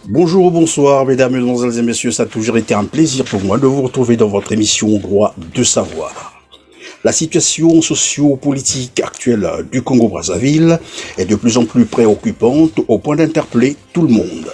Bonjour ou bonsoir, mesdames, mesdemoiselles et messieurs, ça a toujours été un plaisir pour moi de vous retrouver dans votre émission Droit de savoir. La situation socio-politique actuelle du Congo-Brazzaville est de plus en plus préoccupante au point d'interpeller tout le monde.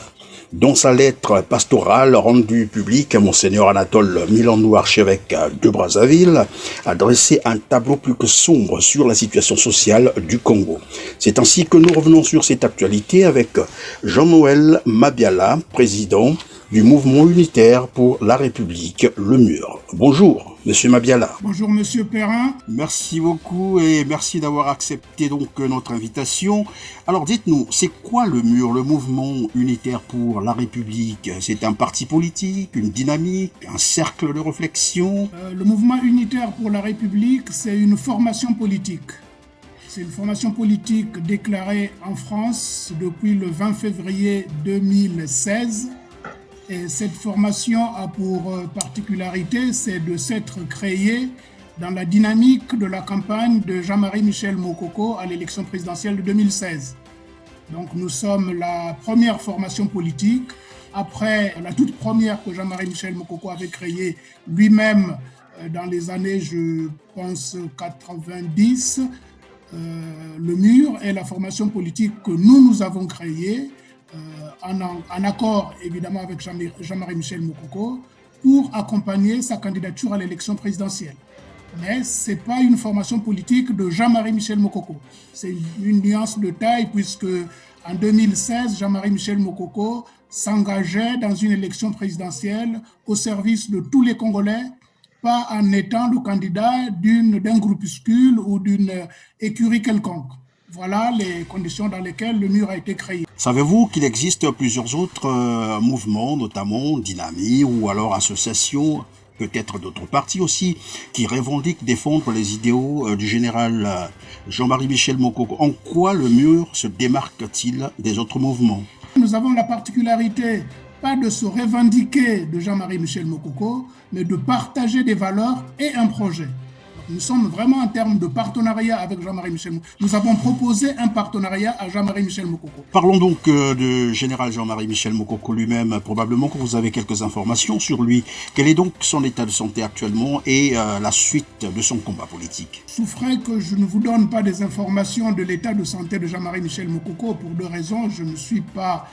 Dans sa lettre pastorale rendue publique, Monseigneur Anatole Milandou, archevêque de Brazzaville, a dressé un tableau plus que sombre sur la situation sociale du Congo. C'est ainsi que nous revenons sur cette actualité avec Jean-Noël Mabiala, président du mouvement unitaire pour la République, le MUR. Bonjour, Monsieur Mabiala. Bonjour, Monsieur Perrin. Merci beaucoup et merci d'avoir accepté donc notre invitation. Alors dites-nous, c'est quoi le MUR, le mouvement unitaire pour la République? C'est un parti politique, une dynamique, un cercle de réflexion? Le mouvement unitaire pour la République, c'est une formation politique. C'est une formation politique déclarée en France depuis le 20 février 2016. Et cette formation a pour particularité, c'est de s'être créée dans la dynamique de la campagne de Jean-Marie Michel Mokoko à l'élection présidentielle de 2016. Donc nous sommes la première formation politique, après la toute première que Jean-Marie Michel Mokoko avait créée lui-même dans les années, je pense, 90. Le MUR est la formation politique que nous avons créée en accord évidemment avec Jean-Marie Michel Mokoko pour accompagner sa candidature à l'élection présidentielle. Mais ce n'est pas une formation politique de Jean-Marie Michel Mokoko. C'est une nuance de taille puisque en 2016, Jean-Marie Michel Mokoko s'engageait dans une élection présidentielle au service de tous les Congolais, pas en étant le candidat d'un groupuscule ou d'une écurie quelconque. Voilà les conditions dans lesquelles le MUR a été créé. Savez-vous qu'il existe plusieurs autres mouvements, notamment Dynami ou alors associations, peut-être d'autres partis aussi, qui revendiquent défendre les idéaux du général Jean-Marie Michel Mokoko? En quoi le MUR se démarque-t-il des autres mouvements? Nous avons la particularité, pas de se revendiquer de Jean-Marie Michel Mokoko, mais de partager des valeurs et un projet. Nous sommes vraiment en termes de partenariat avec Jean-Marie Michel Mokoko. Nous avons proposé un partenariat à Jean-Marie Michel Mokoko. Parlons donc de général Jean-Marie Michel Mokoko lui-même. Probablement que vous avez quelques informations sur lui. Quel est donc son état de santé actuellement et la suite de son combat politique? Souffrez que je ne vous donne pas des informations de l'état de santé de Jean-Marie Michel Mokoko pour deux raisons. Je ne suis pas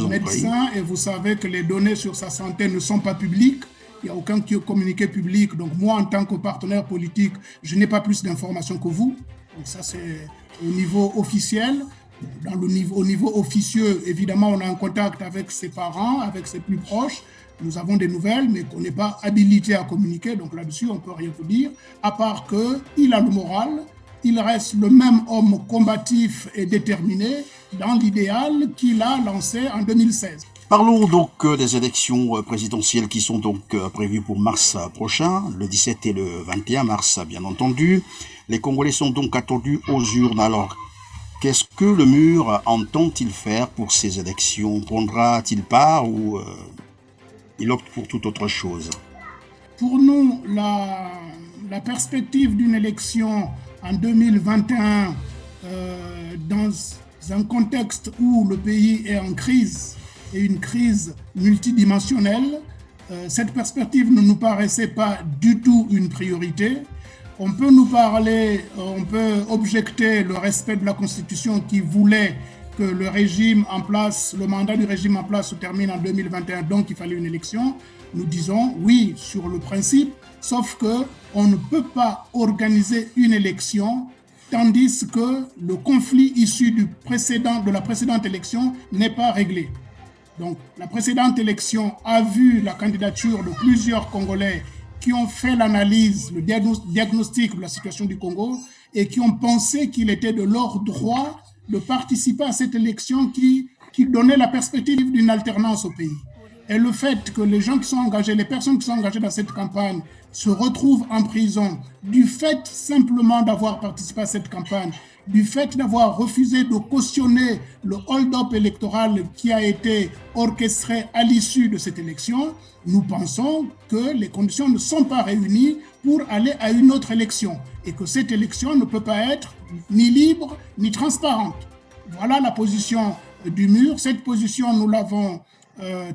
médecin et vous savez que les données sur sa santé ne sont pas publiques. Il n'y a aucun communiqué public. Donc moi, en tant que partenaire politique, je n'ai pas plus d'informations que vous. Donc ça, c'est au niveau officiel. Au niveau officieux, évidemment, on est en contact avec ses parents, avec ses plus proches. Nous avons des nouvelles, mais qu'on n'est pas habilité à communiquer. Donc là-dessus, on ne peut rien vous dire, à part qu'il a le moral. Il reste le même homme combatif et déterminé dans l'idéal qu'il a lancé en 2016. Parlons donc des élections présidentielles qui sont donc prévues pour mars prochain, le 17 et le 21 mars bien entendu. Les Congolais sont donc attendus aux urnes. Alors, qu'est-ce que le MUR entend-il faire pour ces élections? Prendra-t-il part ou il opte pour toute autre chose? Pour nous, la perspective d'une élection en 2021 dans un contexte où le pays est en crise, et une crise multidimensionnelle, cette perspective ne nous paraissait pas du tout une priorité. On peut objecter le respect de la Constitution qui voulait que le mandat du régime en place se termine en 2021, donc il fallait une élection. Nous disons oui sur le principe, sauf qu'on ne peut pas organiser une élection tandis que le conflit issu de la précédente élection n'est pas réglé. Donc, la précédente élection a vu la candidature de plusieurs Congolais qui ont fait l'analyse, le diagnostic de la situation du Congo et qui ont pensé qu'il était de leur droit de participer à cette élection qui donnait la perspective d'une alternance au pays. Et le fait que les personnes qui sont engagées dans cette campagne se retrouvent en prison du fait simplement d'avoir participé à cette campagne, du fait d'avoir refusé de cautionner le hold-up électoral qui a été orchestré à l'issue de cette élection, nous pensons que les conditions ne sont pas réunies pour aller à une autre élection et que cette élection ne peut pas être ni libre ni transparente. Voilà la position du MUR. Cette position, nous l'avons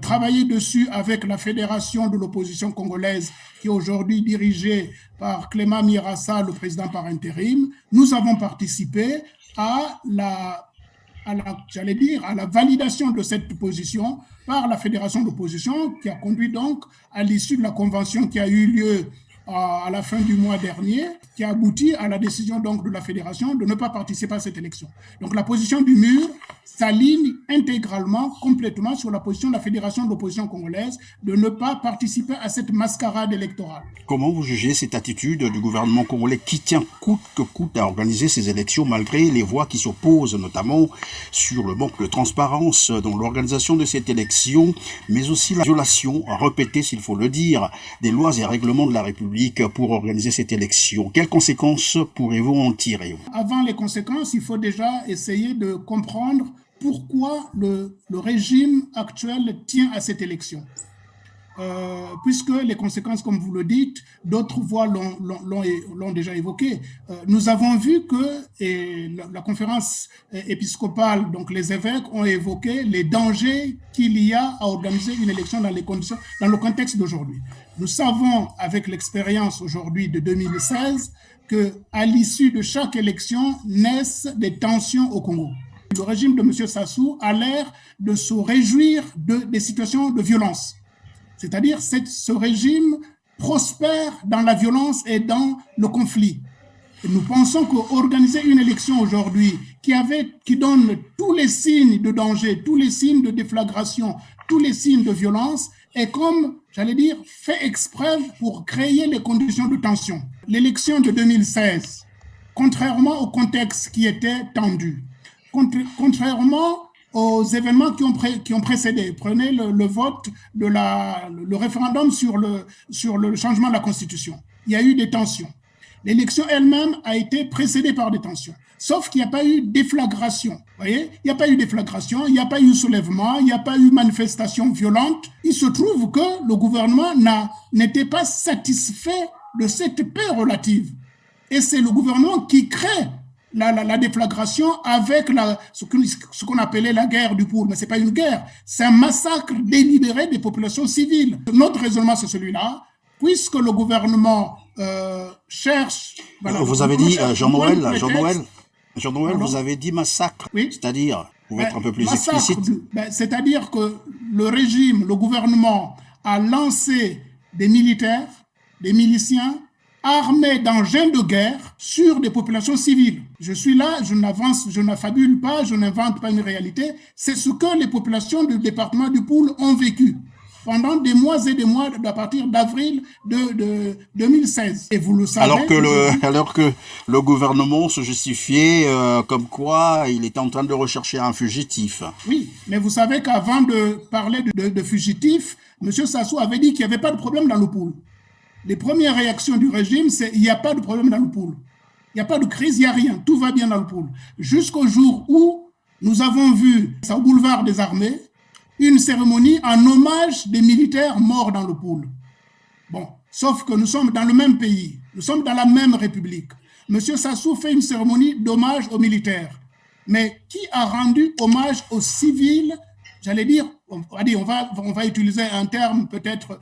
travaillé dessus avec la Fédération de l'opposition congolaise, qui est aujourd'hui dirigée par Clément Mirassa, le président par intérim. Nous avons participé à la validation de cette position par la Fédération d'opposition, qui a conduit donc à l'issue de la convention qui a eu lieu à la fin du mois dernier, qui a abouti à la décision donc de la Fédération de ne pas participer à cette élection. Donc la position du MUR s'aligne intégralement, complètement sur la position de la Fédération de l'opposition congolaise de ne pas participer à cette mascarade électorale. Comment vous jugez cette attitude du gouvernement congolais qui tient coûte que coûte à organiser ces élections malgré les voix qui s'opposent, notamment sur le manque de transparence dans l'organisation de cette élection, mais aussi la violation répétée, s'il faut le dire, des lois et règlements de la République pour organiser cette élection? Quelles conséquences pourrez-vous en tirer? Avant les conséquences, il faut déjà essayer de comprendre pourquoi le régime actuel tient à cette élection. Puisque les conséquences, comme vous le dites, d'autres voix l'ont déjà évoqué. Nous avons vu que la conférence épiscopale, donc les évêques, ont évoqué les dangers qu'il y a à organiser une élection dans le contexte d'aujourd'hui. Nous savons, avec l'expérience aujourd'hui de 2016, qu'à l'issue de chaque élection naissent des tensions au Congo. Le régime de M. Sassou a l'air de se réjouir des situations de violence. C'est-à-dire ce régime prospère dans la violence et dans le conflit. Et nous pensons qu'organiser une élection aujourd'hui qui donne tous les signes de danger, tous les signes de déflagration, tous les signes de violence, est comme, fait exprès pour créer les conditions de tension. L'élection de 2016, contrairement au contexte qui était tendu, contrairement aux événements qui ont précédé. Prenez le vote le référendum sur le changement de la Constitution. Il y a eu des tensions. L'élection elle-même a été précédée par des tensions. Sauf qu'il n'y a pas eu déflagration. Vous voyez, il n'y a pas eu déflagration, il n'y a pas eu soulèvement, il n'y a pas eu manifestation violente. Il se trouve que le gouvernement n'était pas satisfait de cette paix relative. Et c'est le gouvernement qui crée la déflagration avec ce qu'on appelait la guerre du Poul. Mais ce n'est pas une guerre, c'est un massacre délibéré des populations civiles. Notre raisonnement, c'est celui-là. Puisque le gouvernement cherche... Vous avez dit, Jean-Noël, vous avez dit massacre, oui. C'est-à-dire, vous pouvez être un peu plus explicite. C'est-à-dire que le gouvernement a lancé des militaires, des miliciens, armés d'engins de guerre sur des populations civiles. Je suis là, je n'affabule pas, je n'invente pas une réalité. C'est ce que les populations du département du Poul ont vécu pendant des mois et des mois à partir d'avril de 2016. Et vous le savez... Alors que le gouvernement se justifiait comme quoi il était en train de rechercher un fugitif. Oui, mais vous savez qu'avant de parler de fugitif, M. Sassou avait dit qu'il n'y avait pas de problème dans le Poul. Les premières réactions du régime, c'est il n'y a pas de problème dans le Poul. Il n'y a pas de crise, il n'y a rien. Tout va bien dans le Poul. Jusqu'au jour où nous avons vu, au boulevard des Armées, une cérémonie en hommage des militaires morts dans le Poul. Bon, sauf que nous sommes dans le même pays, nous sommes dans la même République. M. Sassou fait une cérémonie d'hommage aux militaires. Mais qui a rendu hommage aux civils? On va utiliser un terme peut-être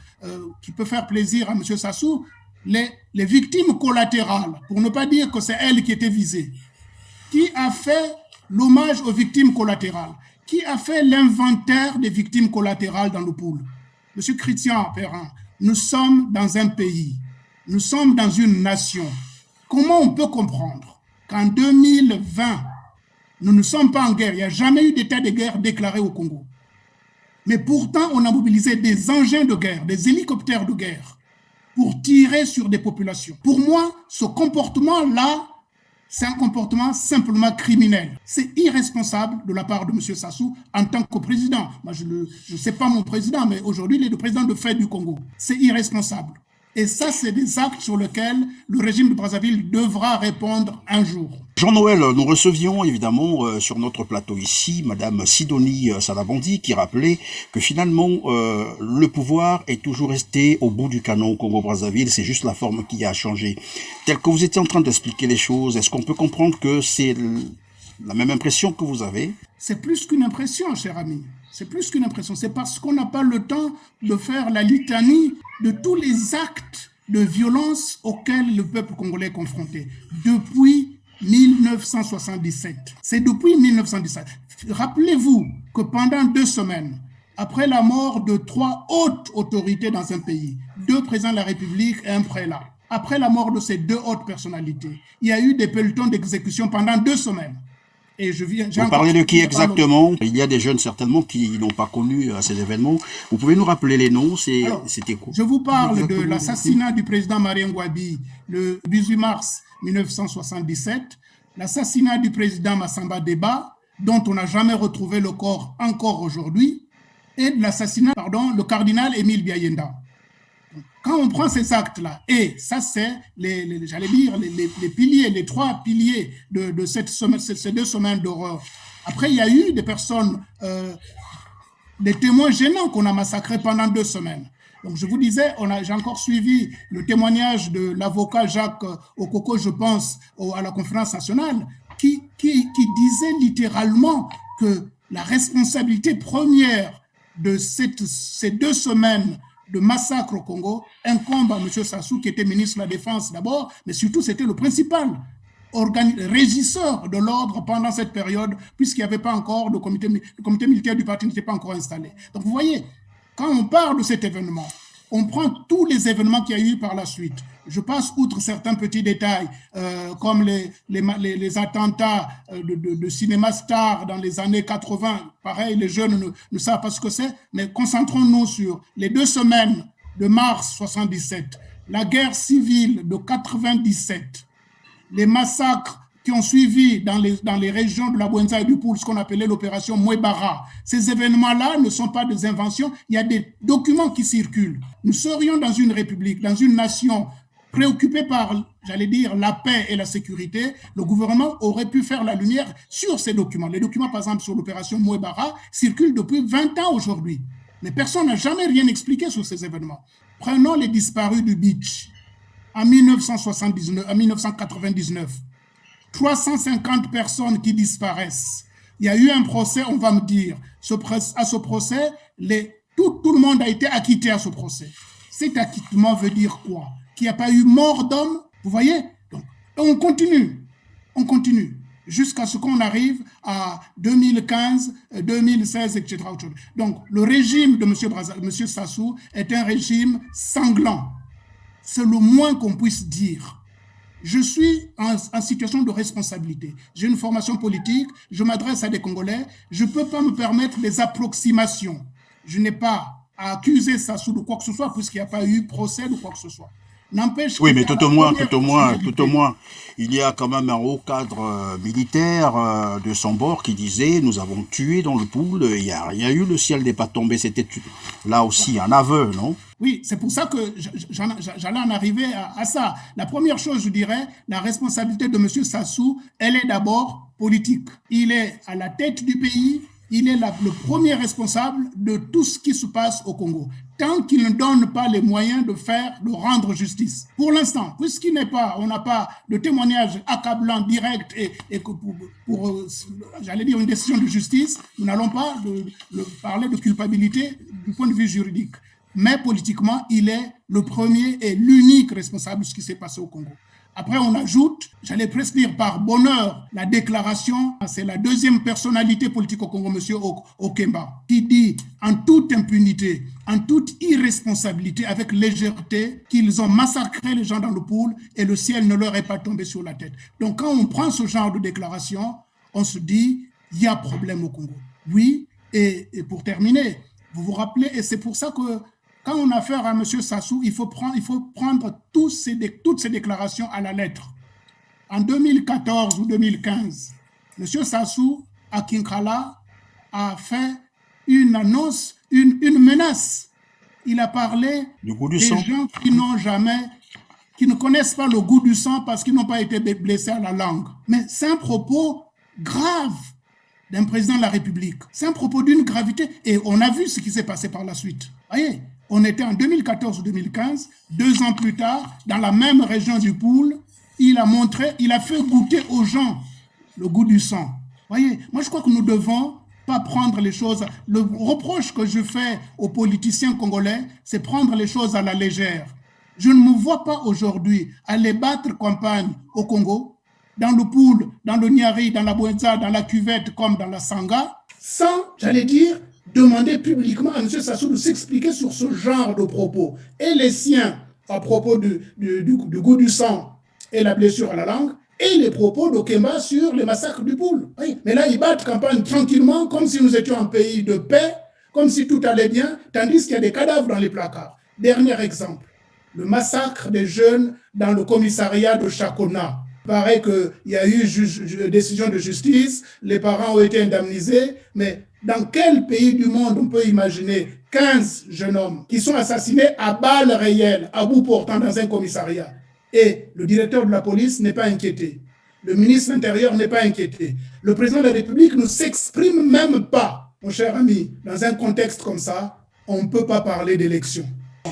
qui peut faire plaisir à M. Sassou, les victimes collatérales, pour ne pas dire que c'est elles qui étaient visées. Qui a fait l'hommage aux victimes collatérales? Qui a fait l'inventaire des victimes collatérales dans le Poul? Monsieur Christian Perrin, nous sommes dans un pays, nous sommes dans une nation. Comment on peut comprendre qu'en 2020, nous ne sommes pas en guerre, il n'y a jamais eu d'état de guerre déclaré au Congo. Mais pourtant, on a mobilisé des engins de guerre, des hélicoptères de guerre pour tirer sur des populations. Pour moi, ce comportement-là, c'est un comportement simplement criminel. C'est irresponsable de la part de M. Sassou en tant que président. Moi, je ne sais pas mon président, mais aujourd'hui, il est le président de fait du Congo. C'est irresponsable. Et ça, c'est des actes sur lesquels le régime de Brazzaville devra répondre un jour. Jean-Noël, nous recevions évidemment sur notre plateau ici Madame Sidonie Salabandi qui rappelait que finalement le pouvoir est toujours resté au bout du canon au Congo-Brazzaville, c'est juste la forme qui a changé. Tel que vous étiez en train d'expliquer les choses, est-ce qu'on peut comprendre que c'est la même impression que vous avez? C'est plus qu'une impression, cher ami. C'est plus qu'une impression. C'est parce qu'on n'a pas le temps de faire la litanie de tous les actes de violence auxquels le peuple congolais est confronté depuis 1977. C'est depuis 1917. Rappelez-vous que pendant 2 semaines, après la mort de 3 hautes autorités dans un pays, 2 présidents de la République et un prélat, après la mort de ces 2 hautes personnalités, il y a eu des pelotons d'exécution pendant 2 semaines. Et vous parlez de qui exactement? Il y a des jeunes certainement qui n'ont pas connu ces événements. Vous pouvez nous rappeler les noms? C'était quoi? Je vous parle de l'assassinat du président Marien Ngouabi le 18 mars 1977, l'assassinat du président Massamba Deba, dont on n'a jamais retrouvé le corps encore aujourd'hui, et de l'assassinat, le cardinal Émile Biayenda. Quand on prend ces actes-là, et ça c'est, j'allais dire, les piliers, les 3 piliers de ces 2 semaines d'horreur. Après, il y a eu des personnes, des témoins gênants qu'on a massacrés pendant 2 semaines. Donc, je vous disais, j'ai encore suivi le témoignage de l'avocat Jacques Okoko, je pense, à la conférence nationale, qui disait littéralement que la responsabilité première de ces 2 semaines de massacre au Congo incombe à M. Sassou, qui était ministre de la Défense d'abord, mais surtout c'était le principal régisseur de l'ordre pendant cette période, puisqu'il n'y avait pas encore le comité militaire du parti n'était pas encore installé. Donc vous voyez, quand on parle de cet événement, on prend tous les événements qu'il y a eu par la suite. Je passe outre certains petits détails, comme les attentats de Cinéma Star dans les années 80. Pareil, les jeunes ne savent pas ce que c'est, mais concentrons-nous sur les 2 semaines de mars 77, la guerre civile de 97, les massacres qui ont suivi dans les régions de la Bouenza et du Poul, ce qu'on appelait l'opération Mouebara. Ces événements-là ne sont pas des inventions, il y a des documents qui circulent. Nous serions dans une république, dans une nation préoccupée par, j'allais dire, la paix et la sécurité. Le gouvernement aurait pu faire la lumière sur ces documents. Les documents, par exemple, sur l'opération Mouebara, circulent depuis 20 ans aujourd'hui. Mais personne n'a jamais rien expliqué sur ces événements. Prenons les disparus du Beach en 1999. 350 personnes qui disparaissent. Il y a eu un procès, on va me dire. À ce procès, tout le monde a été acquitté à ce procès. Cet acquittement veut dire quoi? Qu'il n'y a pas eu mort d'homme, vous voyez? Donc, on continue, jusqu'à ce qu'on arrive à 2015, 2016, etc. Donc, le régime de M. Sassou est un régime sanglant. C'est le moins qu'on puisse dire. Je suis en situation de responsabilité. J'ai une formation politique, je m'adresse à des Congolais, je ne peux pas me permettre des approximations. Je n'ai pas à accuser Sassou de quoi que ce soit, puisqu'il n'y a pas eu procès de quoi que ce soit. N'empêche oui, mais tout au moins, il y a quand même un haut cadre militaire de son bord qui disait « Nous avons tué dans le Poul, il y a eu le ciel n'est pas tombé ». C'était là aussi un aveu, non? Oui, c'est pour ça que j'allais en arriver à ça. La première chose, je dirais, la responsabilité de M. Sassou, elle est d'abord politique. Il est à la tête du pays, il est le premier responsable de tout ce qui se passe au Congo. Tant qu'il ne donne pas les moyens de rendre justice. Pour l'instant, on n'a pas de témoignage accablant direct et pour j'allais dire, une décision de justice, nous n'allons pas parler de culpabilité du point de vue juridique. Mais politiquement, il est le premier et l'unique responsable de ce qui s'est passé au Congo. Après, on ajoute, j'allais presque dire par bonheur, la déclaration, c'est la 2e personnalité politique au Congo, M. Okemba, qui dit en toute impunité, en toute irresponsabilité, avec légèreté, qu'ils ont massacré les gens dans le Poul et le ciel ne leur est pas tombé sur la tête. Donc, quand on prend ce genre de déclaration, on se dit, il y a problème au Congo. Oui, et pour terminer, vous vous rappelez, et c'est pour ça que quand on a affaire à M. Sassou, il faut prendre toutes ces déclarations à la lettre. En 2014 ou 2015, M. Sassou, à Kinkala, a fait une annonce, une menace. Il a parlé des gens qui ne connaissent pas le goût du sang parce qu'ils n'ont pas été blessés à la langue. Mais c'est un propos grave d'un président de la République. C'est un propos d'une gravité. Et on a vu ce qui s'est passé par la suite. Voyez, on était en 2014 ou 2015, 2 ans plus tard, dans la même région du Poul, il a fait goûter aux gens le goût du sang. Voyez, moi je crois que nous devons pas prendre les choses. Le reproche que je fais aux politiciens congolais, c'est prendre les choses à la légère. Je ne me vois pas aujourd'hui aller battre campagne au Congo, dans le Poul, dans le Niari, dans la Bouenza, dans la cuvette comme dans la Sanga, sans, j'allais dire, demander publiquement à M. Sassou de s'expliquer sur ce genre de propos. Et les siens, à propos du goût du sang et la blessure à la langue, et les propos d'Okemba sur les massacres du Poul. Oui. Mais là, ils battent campagne tranquillement, comme si nous étions un pays de paix, comme si tout allait bien, tandis qu'il y a des cadavres dans les placards. Dernier exemple, le massacre des jeunes dans le commissariat de Chakona. Il paraît qu'il y a eu décision de justice, les parents ont été indemnisés, mais dans quel pays du monde on peut imaginer 15 jeunes hommes qui sont assassinés à balles réelles, à bout portant dans un commissariat? Et le directeur de la police n'est pas inquiété. Le ministre de l'Intérieur n'est pas inquiété. Le président de la République ne s'exprime même pas. Mon cher ami, dans un contexte comme ça, on ne peut pas parler d'élection.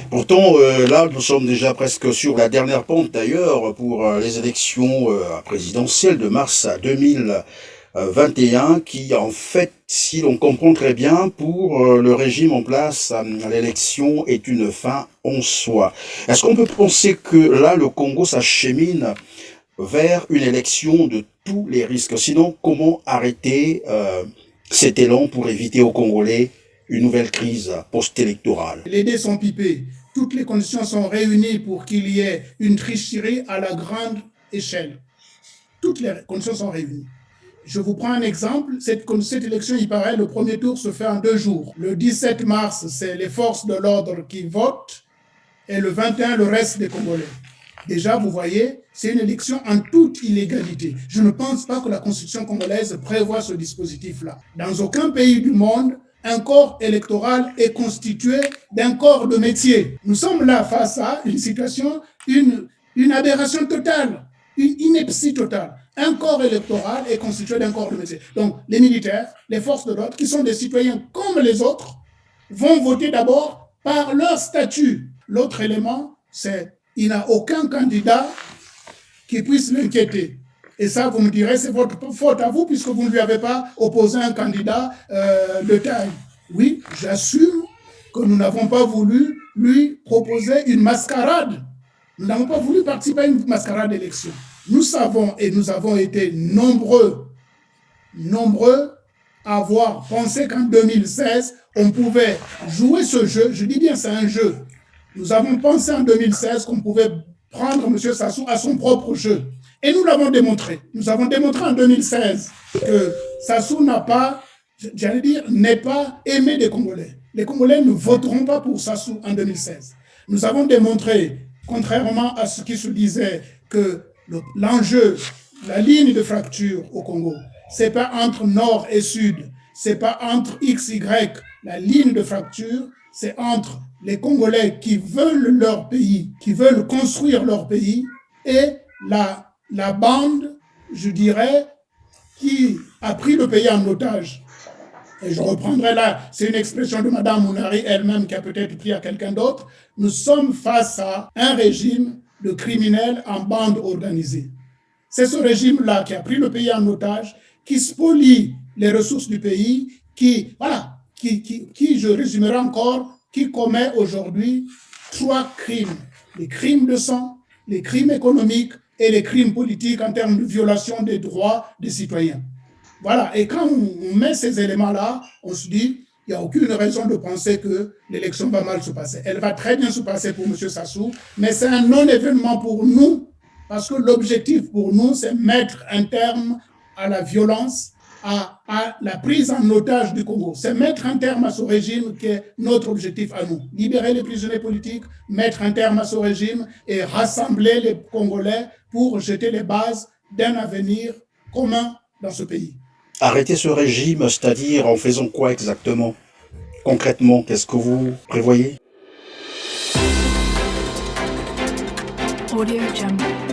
Pourtant, là, nous sommes déjà presque sur la dernière pente d'ailleurs pour les élections présidentielles de mars 2021 qui, en fait, si l'on comprend très bien, pour le régime en place, l'élection est une fin en soi. Est-ce qu'on peut penser que là, le Congo s'achemine vers une élection de tous les risques? Sinon, comment arrêter cet élan pour éviter aux Congolais une nouvelle crise post-électorale? Les dés sont pipés. Toutes les conditions sont réunies pour qu'il y ait une tricherie à la grande échelle. Toutes les conditions sont réunies. Je vous prends un exemple. Cette élection, il paraît, le premier tour se fait en 2 jours. Le 17 mars, c'est les forces de l'ordre qui votent et le 21, le reste des Congolais. Déjà, vous voyez, c'est une élection en toute illégalité. Je ne pense pas que la Constitution congolaise prévoit ce dispositif-là. Dans aucun pays du monde, un corps électoral est constitué d'un corps de métier. Nous sommes là face à une situation, une aberration totale, une ineptie totale. Un corps électoral est constitué d'un corps de métier. Donc, les militaires, les forces de l'ordre, qui sont des citoyens comme les autres, vont voter d'abord par leur statut. L'autre élément, c'est qu'il n'y a aucun candidat qui puisse l'inquiéter. Et ça, vous me direz, c'est votre faute à vous, puisque vous ne lui avez pas opposé un candidat de taille. Oui, j'assume que nous n'avons pas voulu lui proposer une mascarade. Nous n'avons pas voulu participer à une mascarade d'élection. Nous savons, et nous avons été nombreux à avoir pensé qu'en 2016, on pouvait jouer ce jeu. Je dis bien, c'est un jeu. Nous avons pensé en 2016 qu'on pouvait prendre M. Sassou à son propre jeu. Et nous l'avons démontré. Nous avons démontré en 2016 que Sassou n'a pas, j'allais dire, n'est pas aimé des Congolais. Les Congolais ne voteront pas pour Sassou en 2016. Nous avons démontré, contrairement à ce qui se disait, que l'enjeu, la ligne de fracture au Congo, c'est pas entre nord et sud, c'est pas entre X, Y. La ligne de fracture, c'est entre les Congolais qui veulent leur pays, qui veulent construire leur pays, et la bande, je dirais, qui a pris le pays en otage. Et je reprendrai là, c'est une expression de Mme Mounari elle-même qui a peut-être pris à quelqu'un d'autre. Nous sommes face à un régime de criminels en bande organisée. C'est ce régime-là qui a pris le pays en otage, qui spolie les ressources du pays, qui, je résumerai encore, qui commet aujourd'hui 3 crimes. Les crimes de sang, les crimes économiques et les crimes politiques en termes de violation des droits des citoyens. Voilà, et quand on met ces éléments-là, on se dit, il n'y a aucune raison de penser que l'élection va mal se passer. Elle va très bien se passer pour M. Sassou, mais c'est un non-événement pour nous, parce que l'objectif pour nous, c'est mettre un terme à la violence, à la prise en otage du Congo. C'est mettre un terme à ce régime qui est notre objectif à nous. Libérer les prisonniers politiques, mettre un terme à ce régime et rassembler les Congolais pour jeter les bases d'un avenir commun dans ce pays. Arrêter ce régime, c'est-à-dire en faisant quoi exactement? Concrètement, qu'est-ce que vous prévoyez? Audio Jungle.